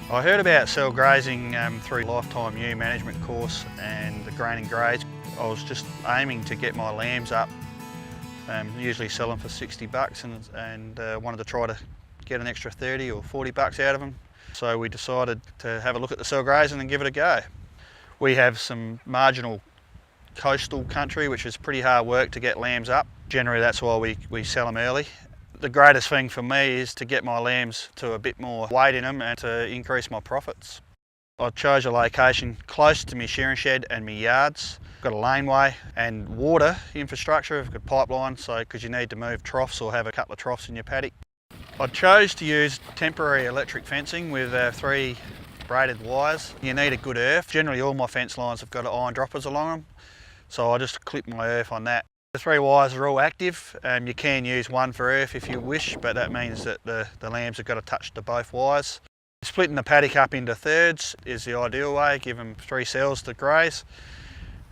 I heard about cell grazing through Lifetime Ewe Management course and the grain and graze. I was just aiming to get my lambs up, usually sell them for 60 bucks and wanted to try to get an extra 30 or 40 bucks out of them. So we decided to have a look at the cell grazing and give it a go. We have some marginal coastal country which is pretty hard work to get lambs up. Generally that's why we sell them early. The greatest thing for me is to get my lambs to a bit more weight in them and to increase my profits. I chose a location close to my shearing shed and my yards. I've got a laneway and water infrastructure. I've got pipeline, so because you need to move troughs or have a couple of troughs in your paddock. I chose to use temporary electric fencing with 3 braided wires. You need a good earth. Generally all my fence lines have got iron droppers along them, so I just clip my earth on that. The 3 wires are all active. You can use one for earth if you wish, but that means that the lambs have got to touch to both wires. Splitting the paddock up into thirds is the ideal way. Give them 3 cells to graze.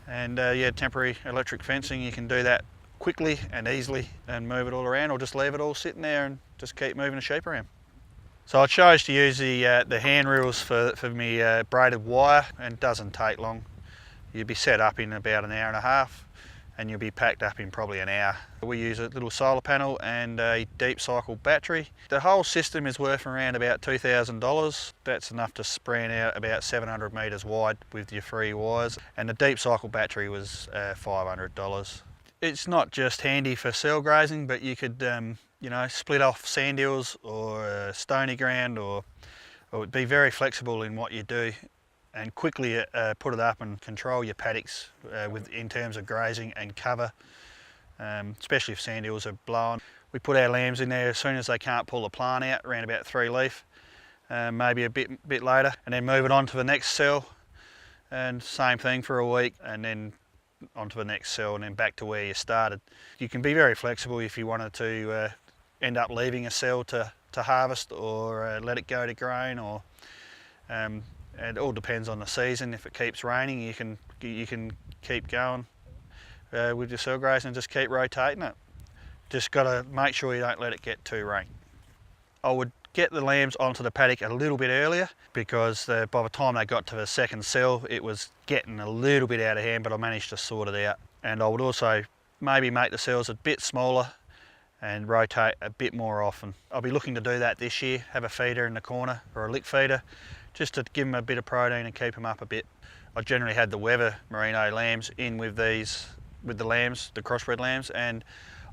And yeah, temporary electric fencing, you can do that quickly and easily and move it all around, or just leave it all sitting there and just keep moving the sheep around. So I chose to use the hand reels for my braided wire, and it doesn't take long. You'll be set up in about an hour and a half and you'll be packed up in probably an hour. We use a little solar panel and a deep cycle battery. The whole system is worth around about $2,000. That's enough to spread out about 700 metres wide with your 3 wires, and the deep cycle battery was $500. It's not just handy for cell grazing, but you could you know, split off sand hills or stony ground, or be very flexible in what you do and quickly put it up and control your paddocks in terms of grazing and cover, especially if sand hills are blowing. We put our lambs in there as soon as they can't pull the plant out, around about 3 leaf, maybe a bit later, and then move it on to the next cell, and same thing for a week, and then onto the next cell, and then back to where you started. You can be very flexible if you wanted to end up leaving a cell to harvest, or let it go to grain, or it all depends on the season. If it keeps raining, you can keep going with your cell grazing and just keep rotating it. Just got to make sure you don't let it get too rain. I would get the lambs onto the paddock a little bit earlier, because by the time they got to the second cell it was getting a little bit out of hand, but I managed to sort it out. And I would also maybe make the cells a bit smaller and rotate a bit more often. I'll be looking to do that this year, have a feeder in the corner or a lick feeder, just to give them a bit of protein and keep them up a bit. I generally had the Weather merino lambs in with the lambs, the crossbred lambs, and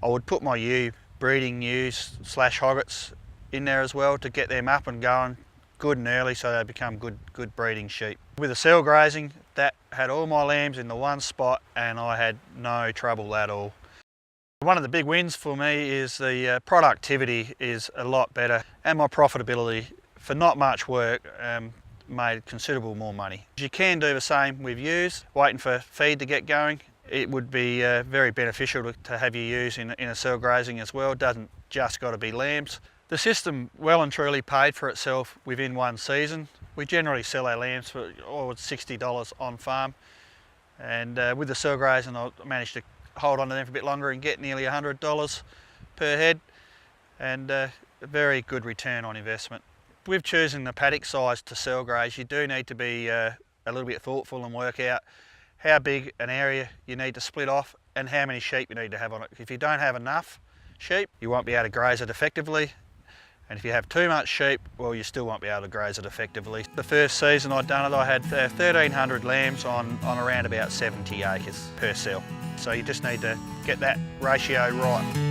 I would put my breeding ewes / hoggets in there as well to get them up and going good and early, so they become good breeding sheep. With the cell grazing, that had all my lambs in the one spot and I had no trouble at all. One of the big wins for me is the productivity is a lot better, and my profitability for not much work made considerable more money. You can do the same with ewes, waiting for feed to get going. It would be very beneficial to have your ewes in a cell grazing as well. It doesn't just got to be lambs. The system well and truly paid for itself within one season. We generally sell our lambs for $60 on farm, and with the cell grazing I managed to hold on to them for a bit longer and get nearly $100 per head, and a very good return on investment. With choosing the paddock size to cell graze, you do need to be a little bit thoughtful and work out how big an area you need to split off and how many sheep you need to have on it. If you don't have enough sheep, you won't be able to graze it effectively. And if you have too much sheep, well, you still won't be able to graze it effectively. The first season I'd done it, I had 1,300 lambs on around about 70 acres per cell. So you just need to get that ratio right.